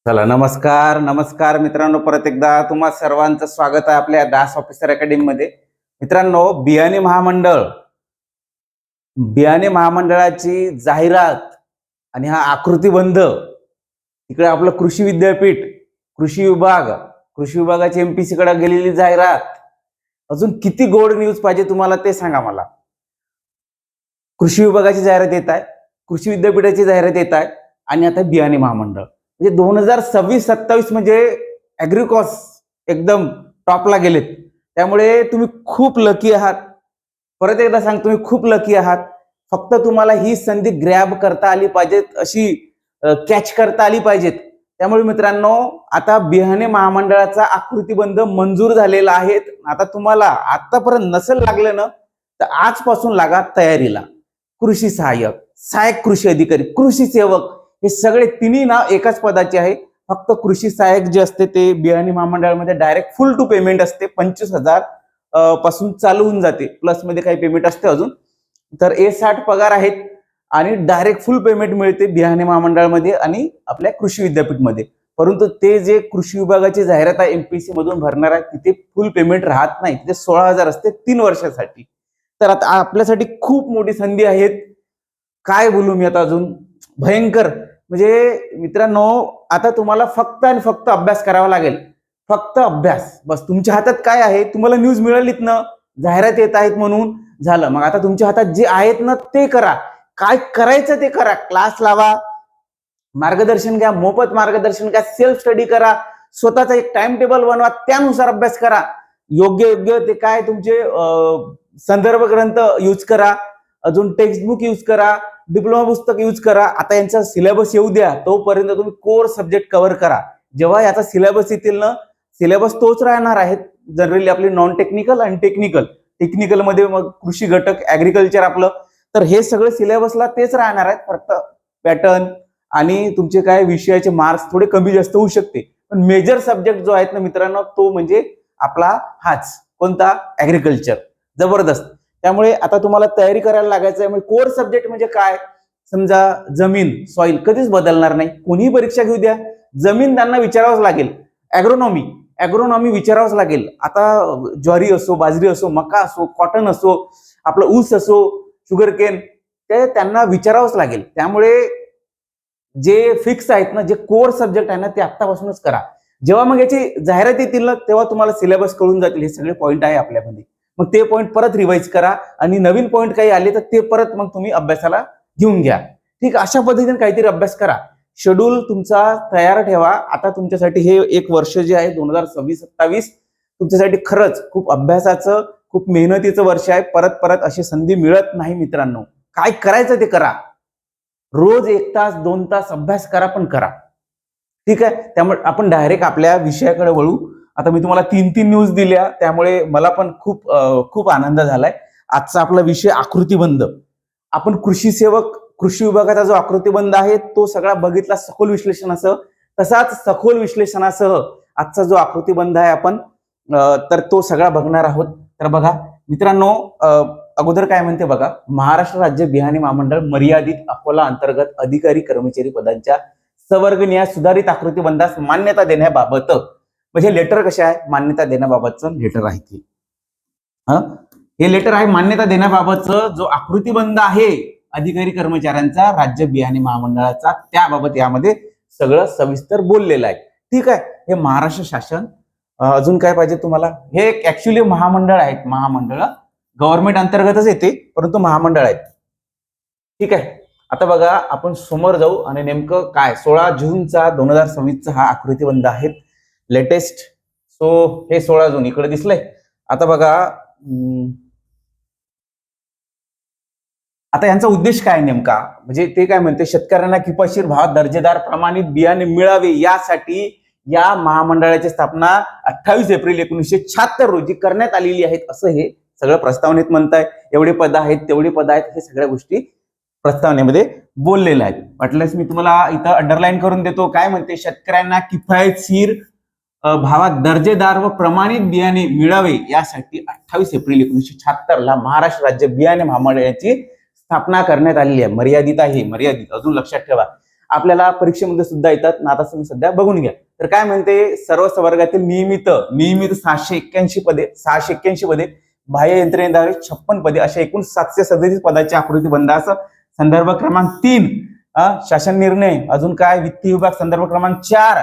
चला, नमस्कार नमस्कार मित्रांनो, परत एकदा तुम्हा सर्वांचं स्वागत आहे आपल्या दास ऑफिसर अकॅडमी मध्ये. मित्रांनो, बियाणे महामंडळाची जाहिरात आणि हा आकृतीबंध, इकडे आपलं कृषी विद्यापीठ, कृषी विभागाची एमपीसी कडे गेलेली जाहिरात, अजून किती गोड न्यूज पाहिजे तुम्हाला ते सांगा मला. कृषी विभागाची जाहिरात येत आहे, कृषी विद्यापीठाची जाहिरात येत आहे आणि आता बियाणे महामंडळ. म्हणजे 2026-27 म्हणजे ऍग्रिकॉस एकदम टॉपला गेलेत. त्यामुळे तुम्ही खूप लकी आहात. परत एकदा सांग, तुम्ही खूप लकी आहात. फक्त तुम्हाला ही संधी ग्रॅब करता आली पाहिजेत, अशी कॅच करता आली पाहिजेत. त्यामुळे मित्रांनो, आता बियाणे महामंडळाचा आकृतीबंध मंजूर झालेला आहे. आता तुम्हाला आतापर्यंत नसेल लागलं ना, तर आजपासून लागा तयारीला. कृषी सहाय्यक, सहाय्यक कृषी अधिकारी, कृषी सेवक, हे सगळे तिन्ही नाव एकाच पदाचे आहे. फक्त कृषी सहाय्यक जे असते ते बियाणे महामंडळामध्ये डायरेक्ट फुल टू पेमेंट असते. 25,000 पासून चालू होऊन जाते. प्लस मध्ये काही पेमेंट असते अजून. तर A60 पगार आहेत आणि डायरेक्ट फुल पेमेंट मिळते बियाणे महामंडळामध्ये आणि आपल्या कृषी विद्यापीठमध्ये. परंतु ते जे कृषी विभागाची जाहिरात आहे एमपीसी मधून भरणार आहे, तिथे फुल पेमेंट राहत नाही. तिथे 16,000 असते 3 वर्षासाठी. तर आता आपल्यासाठी खूप मोठी संधी आहे. काय बोलू मी आता, अजून भयंकर. म्हणजे मित्रांनो, आता तुम्हाला फक्त आणि फक्त अभ्यास करावा लागेल. फक्त अभ्यास, बस. तुमच्या हातात काय आहे, तुम्हाला न्यूज मिळालीत ना, जाहिरात येत आहेत म्हणून झालं. मग आता तुमच्या हातात जे आहेत ना ते करा. काय करायचं ते करा. क्लास लावा, मार्गदर्शन घ्या, मोफत मार्गदर्शन घ्या, सेल्फ स्टडी करा, स्वतःचा एक टाइम टेबल बनवा, त्यानुसार अभ्यास करा. योग्य योग्य ते काय तुमचे संदर्भ ग्रंथ यूज करा, अजून टेक्स्टबुक यूज करा, डिप्लोमा पुस्तक यूज करा. आता यांचा सिलेबस येऊ द्या, तोपर्यंत तुम्ही कोर सब्जेक्ट कव्हर करा. जेव्हा याचा सिलेबस येतील ना, सिलेबस तोच राहणार आहे जनरली आपली नॉन टेक्निकल आणि टेक्निकल मध्ये मग कृषी घटक, ऍग्रिकल्चर आपलं. तर हे सगळं सिलेबसला तेच राहणार आहेत. फक्त पॅटर्न आणि तुमचे काय विषयाचे मार्क्स थोडे कमी जास्त होऊ शकते. पण मेजर सब्जेक्ट जो आहेत ना मित्रांनो, तो म्हणजे आपला हाच कोणता, ऍग्रिकल्चर. जबरदस्त. त्यामुळे आता तुम्हाला तयारी करायला लागायचं आहे. म्हणजे कोर सब्जेक्ट म्हणजे काय, समजा जमीन, सॉइल कधीच बदलणार नाही. कोणीही परीक्षा घेऊ द्या, जमीन त्यांना विचारावंच लागेल. ऍग्रोनॉमी विचारावंच लागेल. आता ज्वारी असो, बाजरी असो, मका असो, कॉटन असो, आपलं ऊस असो, शुगर केन, ते त्यांना विचारावंच लागेल. त्यामुळे जे फिक्स आहेत ना, जे कोर सब्जेक्ट आहे ना, ते आत्तापासूनच करा. जेव्हा मग याची जाहिरात येतील ना, तेव्हा तुम्हाला सिलेबस कळून जातील. हे सगळे पॉईंट आहे आपल्यामध्ये. मग ते पॉईंट परत रिवाइज करा आणि नवीन पॉईंट काही आले तर ते परत मग तुम्ही अभ्यासाला घेऊन घ्या. ठीक, अशा पद्धतीने काहीतरी अभ्यास करा. शेड्यूल तुमचा तयार ठेवा. आता तुमच्यासाठी हे एक वर्ष जे आहे 2026-27 तुमच्यासाठी खरंच खूप अभ्यासाचं, खूप मेहनतीचं वर्ष आहे. परत परत अशी संधी मिळत नाही मित्रांनो. काय करायचं ते करा. रोज 1 तास 2 तास अभ्यास करा, पण करा. ठीक आहे. त्यामुळे आपण डायरेक्ट आपल्या विषयाकडे वळू. आता मी तुम्हाला 3 न्यूज दिल्या, त्यामुळे मला पण खूप आनंद झालाय. आजचा आपला विषय आकृतीबंध. आपण कृषी सेवक, कृषी विभागाचा जो आकृतीबंध आहे तो सगळा बघितला सखोल विश्लेषणासह. तसाच सखोल विश्लेषणासह आजचा जो आकृतीबंध आहे आपण तर तो सगळा बघणार आहोत. तर बघा मित्रांनो, अगोदर काय म्हणते बघा, महाराष्ट्र राज्य बियाणे महामंडळ मर्यादित अकोला अंतर्गत अधिकारी कर्मचारी पदांच्या सवर्गनीय सुधारित आकृतीबंधास मान्यता देण्याबाबत. म्हणजे लेटर कशा आहे, मान्यता देण्याबाबतचं लेटर आहे ते. हे लेटर आहे मान्यता देण्याबाबतचं. जो आकृतीबंध आहे अधिकारी कर्मचाऱ्यांचा राज्य बियाणे महामंडळाचा, त्याबाबत यामध्ये सगळं सविस्तर बोललेलं आहे. ठीक आहे. हे महाराष्ट्र शासन. अजून काय पाहिजे तुम्हाला, हे ऍक्च्युली महामंडळ आहेत. महामंडळ गव्हर्नमेंट अंतर्गतच येते, परंतु महामंडळ आहेत. ठीक आहे. आता बघा, आपण समोर जाऊ आणि नेमकं काय 16 जूनचा 2026चा हा आकृतीबंध आहे, लेटेस्ट. सो हे 16 जून इकडे दिसलंय. आता बघा, आता यांचा उद्देश काय नेमका, म्हणजे ते काय म्हणते, शेतकऱ्यांना किफायतशीर भावात दर्जेदार प्रमाणित बियाणे मिळावे यासाठी या महामंडळाची स्थापना 28 एप्रिल 1976 रोजी करण्यात आलेली आहे, असं हे सगळं प्रस्तावनेत म्हणताय. एवढे पद आहेत, तेवढे पद आहेत, हे सगळ्या गोष्टी प्रस्तावनेमध्ये बोललेल्या आहेत. वाटल्यास मी तुम्हाला इथं अंडरलाईन करून देतो. काय म्हणते, शेतकऱ्यांना किफायतशीर भावात दर्जेदार व प्रमाणित बियाणे मिळावे यासाठी 28 एप्रिल 1976 ला महाराष्ट्र राज्य बियाणे महामंडळाची स्थापना करण्यात आलेली आहे. मर्यादित आहे, मर्यादित, अजून लक्षात ठेवा. आपल्याला परीक्षेमध्ये सुद्धा येतात ना. आता तुम्ही सध्या बघून घ्या. तर काय म्हणते, सर्व वर्गातील नियमित 681 पदे, बाह्य यंत्रणेद्वारे 56 पदे, अशा एकूण 737 पदाची आकृतीबंध. असं संदर्भ क्रमांक 3 शासन निर्णय, अजून काय वित्तीय विभाग संदर्भ क्रमांक 4,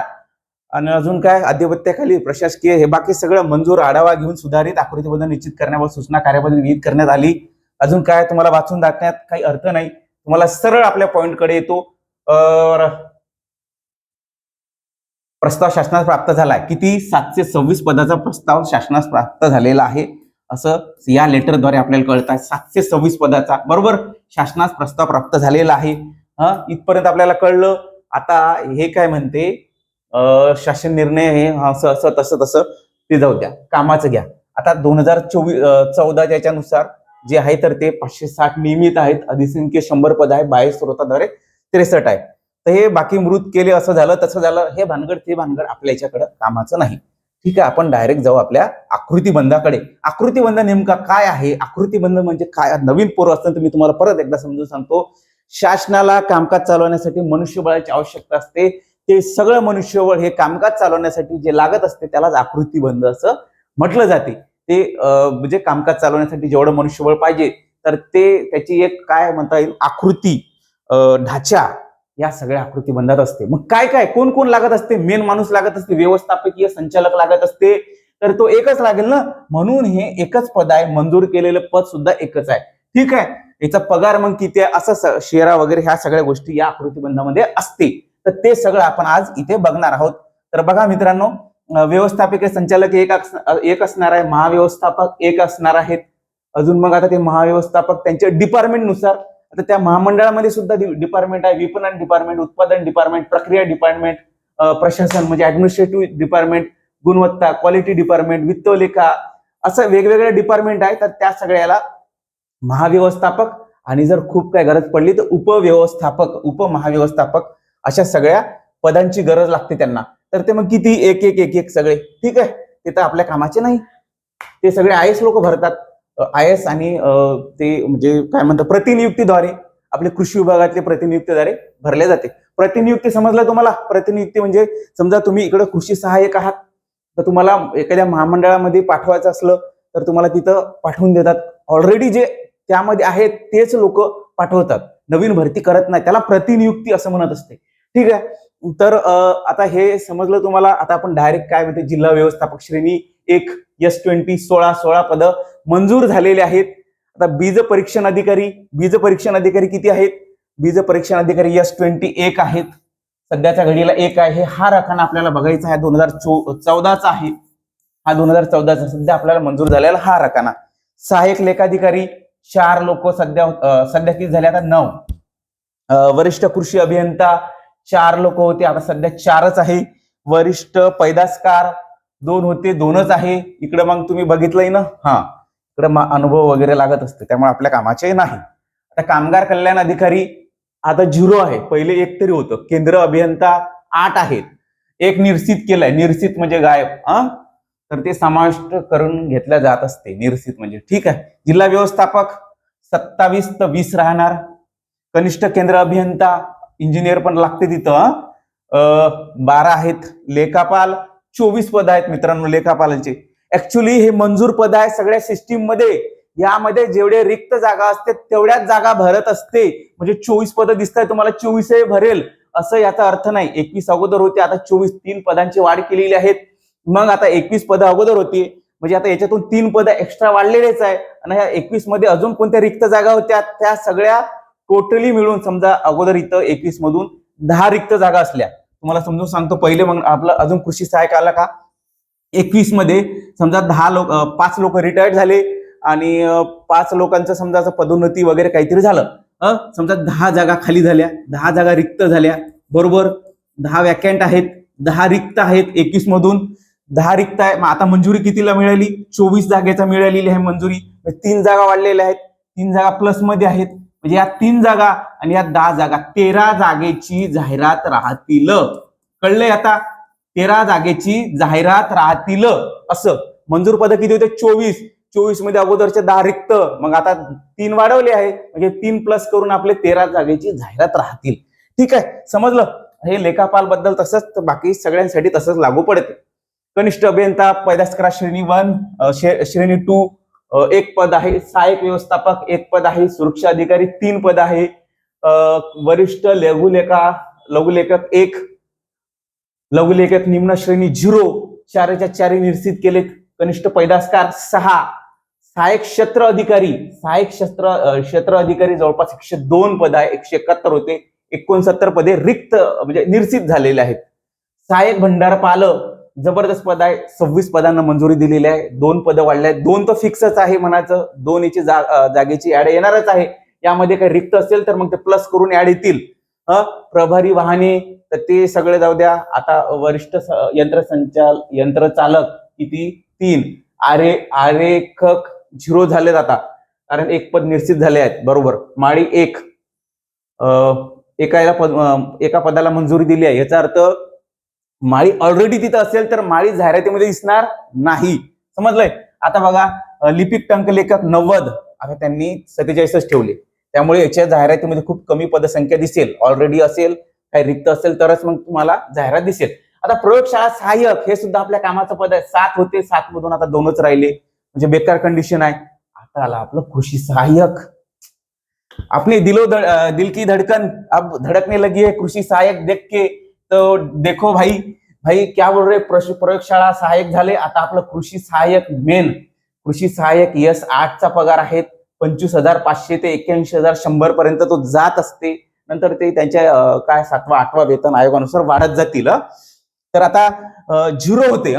आणि अजून काय अधिपत्याखाली प्रशासकीय, हे बाकी सगळं मंजूर. आढावा घेऊन सुधारित आकृतीबंध निश्चित करण्यावर सूचना कार्यपद्धती विहित करण्यात आली. अजून काय तुम्हाला वाचून दाखवण्यात काही अर्थ नाही, तुम्हाला सरळ आपल्या पॉइंटकडे येतो. प्रस्ताव शासनास प्राप्त झालाय. किती? 726 पदाचा प्रस्ताव शासनास प्राप्त झालेला आहे, असं या लेटरद्वारे आपल्याला कळत आहे. 726 पदाचा बरोबर शासनास प्रस्ताव प्राप्त झालेला आहे. इथपर्यंत आपल्याला कळलं. आता हे काय म्हणते, शासन निर्णय हे असं असं तसं ते जाऊ द्या, कामाचं घ्या. आता 2014 याच्यानुसार जे आहे तर ते 560 नियमित आहेत, अधिसंख्य 100 पद आहे, बाह्य स्रोताद्वारे 63 आहे. तर हे बाकी मृत केले, असं झालं तसं झालं, हे भानगड ते भानगड आपल्या याच्याकडे कामाचं नाही. ठीक आहे, आपण डायरेक्ट जाऊ आपल्या आकृतीबंधाकडे. आकृतीबंध नेमका काय आहे? आकृतीबंध म्हणजे काय? नवीन पोरं असताना तर मी तुम्हाला परत एकदा समजून सांगतो. शासनाला कामकाज चालवण्यासाठी मनुष्यबळाची आवश्यकता असते. ते सगळं मनुष्यबळ हे कामकाज चालवण्यासाठी जे लागत असते त्यालाच आकृतीबंध असं म्हटलं जाते. ते म्हणजे कामकाज चालवण्यासाठी जेवढं मनुष्यबळ पाहिजे तर ते त्याची एक काय म्हणता येईल आकृती, ढाचा, या सगळ्या आकृतीबंधात असते. मग काय काय कोण कोण लागत असते? मेन माणूस लागत असते, व्यवस्थापकीय संचालक लागत असते, तर तो एकच लागेल ना. म्हणून हे एकच पद आहे, मंजूर केलेलं पद सुद्धा एकच आहे. ठीक आहे, याचा पगार मग किती आहे, असं शेरा वगैरे ह्या सगळ्या गोष्टी या आकृतीबंधामध्ये असते. तर ते सगळं आपण आज इथे बघणार आहोत. तर बघा मित्रांनो, व्यवस्थापकीय संचालक एक असणार आहे, महाव्यवस्थापक एक असणार आहेत. अजून मग आता ते महाव्यवस्थापक त्यांच्या डिपार्टमेंट नुसार, आता त्या महामंडळामध्ये सुद्धा डिपार्टमेंट आहे, विपणन डिपार्टमेंट, उत्पादन डिपार्टमेंट, प्रक्रिया डिपार्टमेंट, प्रशासन म्हणजे ऍडमिनिस्ट्रेटिव्ह डिपार्टमेंट, गुणवत्ता क्वालिटी डिपार्टमेंट, वित्त लेखा, असं वेगवेगळे डिपार्टमेंट आहे. तर त्या सगळ्याला महाव्यवस्थापक, आणि जर खूप काय गरज पडली तर उपव्यवस्थापक, उपमहाव्यवस्थापक, अशा सगळ्या पदांची गरज लागते त्यांना. तर ते मग किती? एक एक एक एक सगळे. ठीक आहे, ते तर आपल्या कामाचे नाही. ते सगळे आयएस लोक भरतात. आयएस आणि ते म्हणजे काय म्हणतात प्रतिनियुक्तीद्वारे, आपले कृषी विभागातले प्रतिनियुक्तीद्वारे भरले जाते. प्रतिनियुक्ती समजलं तुम्हाला? प्रतिनियुक्ती म्हणजे समजा तुम्ही इकडे कृषी सहाय्यक आहात, तर तुम्हाला एखाद्या महामंडळामध्ये पाठवायचं असलं तर तुम्हाला तिथं पाठवून देतात. ऑलरेडी जे त्यामध्ये आहेत तेच लोक पाठवतात, नवीन भरती करत नाही. त्याला प्रतिनियुक्ती असं म्हणत असते. ठीक आहे, तर आता हे समजलं तुम्हाला. आता आपण डायरेक्ट काय म्हणते, जिल्हा व्यवस्थापक श्रेणी 1 S20 16 पद मंजूर झालेले आहेत. आता बीज परीक्षण अधिकारी किती आहेत? बीज परीक्षण अधिकारी S20 1 आहेत. सध्याच्या घडीला 1 आहे. हा रकाना आपल्याला बघायचा आहे, 2014चा आहे. हा 2014चा सध्या आपल्याला मंजूर झालेला हा रकाना. सहाय्यक लेखाधिकारी 4 लोक सध्या किती झाले? आता 9. वरिष्ठ कृषी अभियंता 4 लोक होते, आता सध्या 4च आहे. वरिष्ठ पैदासकार 2 होते, 2च आहे. इकडे मग तुम्ही बघितलंय ना, इकडे अनुभव वगैरे लागत असते, त्यामुळे आपल्या कामाचे नाही. आता कामगार कल्याण अधिकारी आता 0 आहे. पहिले 1 तरी होतं. केंद्र अभियंता 8 आहेत. 1 निर्सित केलाय. निर्सित म्हणजे गायब, तर ते समाविष्ट करून घेतल्या जात असते, निर्सित म्हणजे. ठीक आहे. जिल्हा व्यवस्थापक 27 तर 20 राहणार. कनिष्ठ केंद्र अभियंता इंजिनियर पण लागते तिथं, 12 आहेत. लेखापाल 24 पद आहेत मित्रांनो लेखापालांचे. ऍक्च्युली हे मंजूर पद आहे सगळ्या सिस्टीम मध्ये. यामध्ये जेवढे रिक्त जागा असते तेवढ्याच जागा भरत असते. म्हणजे 24 पद दिसत आहे तुम्हाला, 24 भरेल असं याचा अर्थ नाही. 21 अगोदर होते, आता 24, 3 पदांची वाढ केलेली आहेत. मग आता 21 पद अगोदर होती, म्हणजे आता याच्यातून 3 पद एक्स्ट्रा वाढलेलेच आहे. आणि ह्या 21 मध्ये अजून कोणत्या रिक्त जागा होत्या त्या सगळ्या टोटली मिळून, समजा अगोदर इथं 21 मधून 10 रिक्त जागा असल्या. तुम्हाला समजून सांगतो पहिले, मग आपलं अजून कृषी सहाय्यक आला का, 21 मध्ये समजा 5 लोक रिटायर्ड झाले आणि 5 लोकांचं समजा पदोन्नती वगैरे काहीतरी झालं. समजा 10 जागा खाली झाल्या, 10 जागा रिक्त झाल्या, बरोबर. 10 वॅकंट आहेत, 10 रिक्त आहेत. 21 मधून 10 रिक्त आहे. मग आता मंजुरी कितीला मिळाली? 24 जागेचा मिळालेली आहे मंजुरी. 3 जागा वाढलेल्या आहेत, 3 जागा प्लस मध्ये आहेत. म्हणजे या 3 जागा आणि या 10 जागा, 13 जागेची जाहिरात राहतील. कळलंय आता? 13 जागेची जाहिरात राहतील. असं मंजूर पद किती होते? 24 मध्ये अगोदरचे 10 रिक्त, मग आता 3 वाढवले आहे, म्हणजे 3 प्लस करून आपले 13 जागेची जाहिरात राहतील. ठीक आहे, समजलं. हे लेखापाल बद्दल तसंच बाकी सगळ्यांसाठी तसंच लागू पडते. कनिष्ठ अभियंता पैदास करा श्रेणी 1, श्रेणी 2 एक पद आहे. सहाय्यक व्यवस्थापक एक पद आहे. सुरक्षा अधिकारी 3 पद आहे. वरिष्ठ लघुलेखक 1, लघुलेखक निम्न श्रेणी 0, 4च्या 4 निश्चित केले. कनिष्ठ पैदासकार 6. सहाय्यक क्षेत्र अधिकारी जवळपास 102 पद आहे. 171 होते, 69 पदे रिक्त म्हणजे निश्चित झालेले आहेत. सहाय्यक भंडारपालक जबरदस्त पद आहे. 26 पदांना मंजुरी दिलेली आहे. 2 पदं वाढले आहेत. 2 तर फिक्सच आहे म्हणायचं. 2 याची जागेची ऍड येणारच आहे. यामध्ये काही रिक्त असेल तर मग ते प्लस करून ऍड येतील. प्रभारी वाहने तर ते सगळे जाऊ द्या. आता वरिष्ठ यंत्रचालक किती 3. आरेखक 0 झालेत आता, कारण 1 पद निश्चित झाले आहेत. बरोबर. माळी 1, एका पदाला मंजुरी दिली आहे. याचा अर्थ माळी ऑलरेडी तिथं असेल तर माळी जाहिरातीमध्ये दिसणार नाही. समजलंय. आता बघा लिपिक टंकलेखक 90, आता त्यांनी 47च ठेवले. त्यामुळे याच्या जाहिरातीमध्ये खूप कमी पदसंख्या दिसेल. ऑलरेडी असेल, काही रिक्त असेल तरच मग तुम्हाला जाहिरात दिसेल. आता प्रयोगशाळा सहाय्यक हे सुद्धा आपल्या कामाचं पद आहे. 7 होते, 7 मधून आता 2च राहिले, म्हणजे बेकार कंडिशन आहे. आता आला आपलं कृषी सहाय्यक. आपने दिल की धड़कन अब धड़कने लगी है कृषी सहायक देख के, तो देखो भाई क्या बोल रहे. प्रयोगशाळा सहाय्यक झाले. आता आपलं कृषी सहाय्यक मेन कृषी सहाय्यक S8चा पगार आहे 25,500 ते 81,100 पर्यंत तो जात असते. नंतर ते त्यांच्या काय 7वा 8वा वेतन आयोगानुसार वाढत जातील. तर आता 0 होते.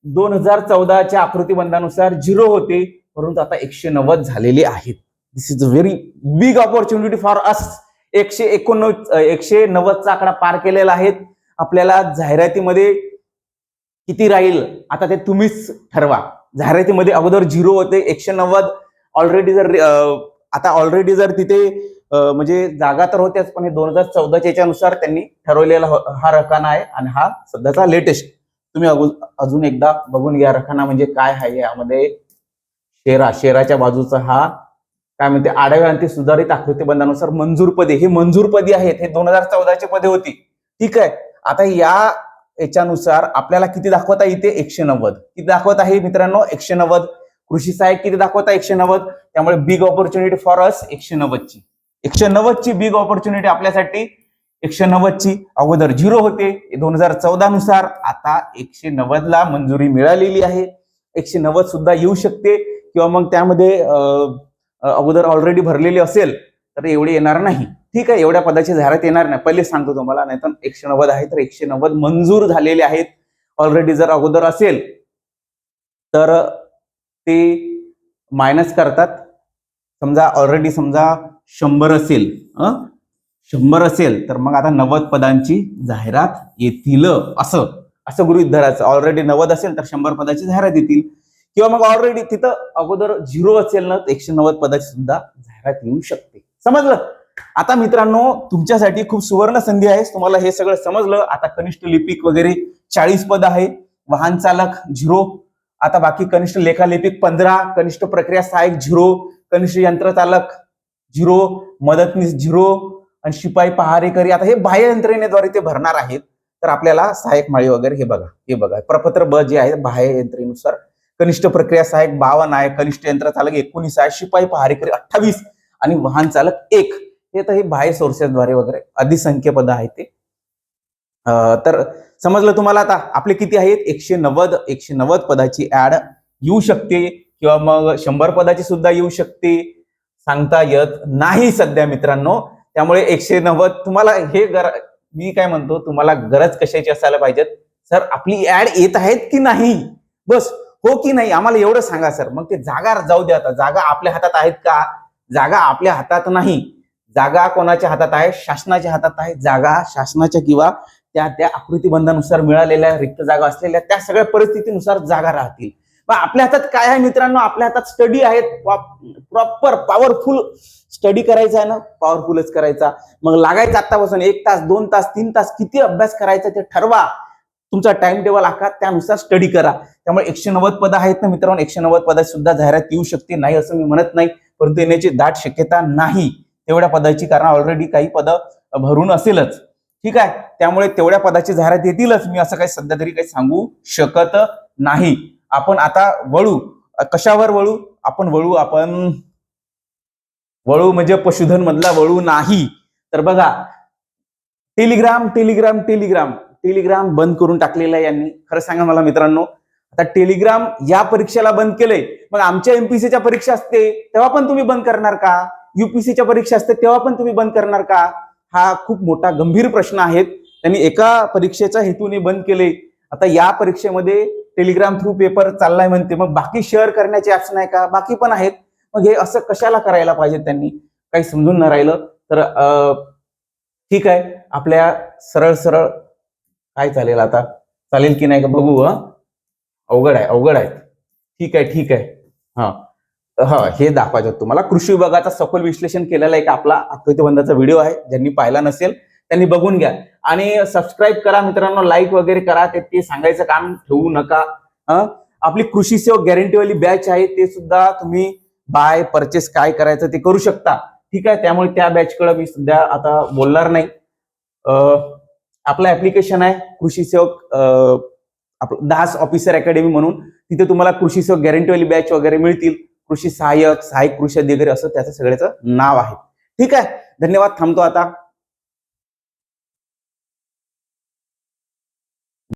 2014च्या आकृतीबंधानुसार 0 होते, परंतु आता 190 झालेले आहेत. This is a very big opportunity for us. 190चा आकडा पार केलेला आहे. आपल्याला जाहिरातीमध्ये किती राहील आता ते तुम्हीच ठरवा. जाहिरातीमध्ये अगोदर 0 होते, 190 ऑलरेडी. ऑलरेडी जर तिथे म्हणजे जागा तर होत्याच, पण हे 2014च्या याच्यानुसार त्यांनी ठरवलेला हा रकाना आहे. आणि हा सध्याचा लेटेस्ट तुम्ही अजून एकदा बघून घ्या. रकाना म्हणजे काय आहे. यामध्ये शेराच्या बाजूचा हा काय म्हणते आडव्या अंती सुधारित आकृतीबंधानुसार मंजूर पदे, हे मंजूर पदे आहेत. हे 2014ची पदे होती. ठीक आहे. आता याच्यानुसार आपल्याला किती दाखवता येते 190. किती दाखवत आहे मित्रांनो 190. कृषी सहाय्यक किती दाखवता 190. त्यामुळे बिग ऑपॉर्च्युनिटी फॉर अस 190ची बिग ऑपॉर्च्युनिटी आपल्यासाठी. 190ची अगोदर 0 होते 2014 नुसार. आता 190ला मंजुरी मिळालेली आहे. 190 सुद्धा येऊ शकते, किंवा मग त्यामध्ये अगोदर ऑलरेडी भरलेली असेल तर एवढी येणार नाही. ठीक आहे. एवढ्या पदाची जाहिरात येणार नाही, पहिले सांगतो तुम्हाला. नाही तर 190 आहे तर 190 मंजूर झालेले आहेत. ऑलरेडी जर अगोदर असेल तर ते मायनस करतात. समजा ऑलरेडी 100 असेल, 100 असेल तर मग आता 90 पदांची जाहिरात येतील असं गृहीत धरायचं. ऑलरेडी 90 असेल तर 100 पदाची जाहिरात येतील, किंवा मग ऑलरेडी तिथं अगोदर 0 असेल ना 190 पदाची सुद्धा जाहिरात येऊ शकते. समजलं. आता मित्रांनो तुमच्यासाठी खूप सुवर्ण संधी आहे. तुम्हाला हे सगळं समजलं. आता कनिष्ठ लिपिक वगैरे 40 पद आहे. वाहन चालक 0. आता बाकी कनिष्ठ लेखालिपिक 15, कनिष्ठ प्रक्रिया सहाय्यक 0, कनिष्ठ यंत्रचालक 0, मदतनीस 0, आणि शिपाई पहारेकरी. आता हे बाह्य यंत्रणेद्वारे ते भरणार आहेत. तर आपल्याला सहाय्यक माळी वगैरे हे बघा प्रपत्र ब जे आहे बाह्य यंत्रणेनुसार. कनिष्ठ प्रक्रिया सहाय्यक 52 आहे, कनिष्ठ यंत्रचालक 19 आहे, शिपाई पहारेकरी 28 आणि वाहन चालक 1. हे तर हे बाह्य सोर्सेसद्वारे वगैरे अधिसंख्य पद आहेत ते. तर समजलं तुम्हाला. आता आपले किती आहेत 190 पदाची ऍड येऊ शकते, किंवा मग 100 पदाची सुद्धा येऊ शकते. सांगता येत नाही सध्या मित्रांनो. त्यामुळे 190 तुम्हाला मी काय म्हणतो, तुम्हाला गरज कशाची असायला पाहिजे, सर आपली ऍड येत आहेत की नाही, बस हो की नाही आम्हाला एवढं सांगा सर. मग ते जागा जाऊ द्या. आता जागा आपल्या हातात आहेत का? जागा आपल्या हातात नाही. जागा कोणाच्या हातात आहे? शासनाच्या हातात आहे. जागा शासनाच्या किंवा त्या आकृतीबंधानुसार मिळालेल्या रिक्त जागा असलेल्या त्या सगळ्या परिस्थितीनुसार जागा राहतील. पण आपल्या हातात काय आहे मित्रांनो? आपल्या हातात स्टडी आहेत. प्रॉपर पॉवरफुल स्टडी करायचा आहे ना, पॉवरफुलच करायचा. मग लागायचं आतापासून 1 तास 2 तास 3 तास किती अभ्यास करायचा ते ठरवा. तुमचा टाइम टेबल आखा, त्यानुसार स्टडी करा. त्यामुळे 190 पद आहेत ना मित्रांनो. 190 पदाची सुद्धा जाहिरात येऊ शकते, नाही असं मी म्हणत नाही, परंतु येण्याची दाट शक्यता नाही तेवढ्या पदाची, कारण ऑलरेडी काही पद भरून असेलच. ठीक आहे, त्यामुळे तेवढ्या पदाची जाहिरात येतीलच. मी असं काही सध्या तरी काही सांगू शकत नाही. आपण आता वळू, कशावर वळू? आपण वळू म्हणजे पशुधन मधला वळू नाही. तर बघा, टेलिग्राम टेलिग्राम टेलिग्राम टेलिग्राम बंद करून टाकलेलं आहे यांनी. खरं सांगा मला मित्रांनो, आता टेलिग्राम या परीक्षेला बंद केलंय, मग आमच्या एमपीसीच्या परीक्षा असते तेव्हा पण तुम्ही बंद करणार का? युपीसीच्या परीक्षा असते तेव्हा पण तुम्ही बंद करणार का? हा खूप मोठा गंभीर प्रश्न आहे. त्यांनी एका परीक्षेच्या हेतूने बंद केले, आता या परीक्षेमध्ये टेलिग्राम थ्रू पेपर चाललाय म्हणते, मग बाकी शेअर करण्याचे ऍप्स नाही का? बाकी पण आहेत. मग हे असं कशाला करायला पाहिजे त्यांनी? काही समजून न राहिलं तर ठीक आहे, आपल्या सरळ सरळ काय चालेल, आता चालेल की नाही का बघू. अवघड आहे. ठीक आहे. हे दाखवायचं तुम्हाला. कृषी विभागाचा सखोल विश्लेषण केलेला एक आपला आकृतीबंधाचा व्हिडिओ आहे. ज्यांनी पाहिला नसेल त्यांनी बघून घ्या आणि सबस्क्राईब करा मित्रांनो, लाईक वगैरे करा. ते सांगायचं काम ठेवू नका. आपली कृषी सेवक गॅरंटीवाली बॅच आहे, ते सुद्धा तुम्ही बाय परचेस काय करायचं ते करू शकता. ठीक आहे, त्यामुळे त्या बॅचकडे मी सध्या आता बोलणार नाही. आपलं ऍप्लिकेशन आहे कृषी सेवक दास ऑफिसर अकॅडमी म्हणून. तिथे तुम्हाला कृषी सेवक गॅरंटीवाली बॅच वगैरे मिळतील. कृषी सहाय्यक कृषी अधिकारी असं त्याचं सगळ्याचं नाव आहे. ठीक आहे, धन्यवाद. थांबतो आता.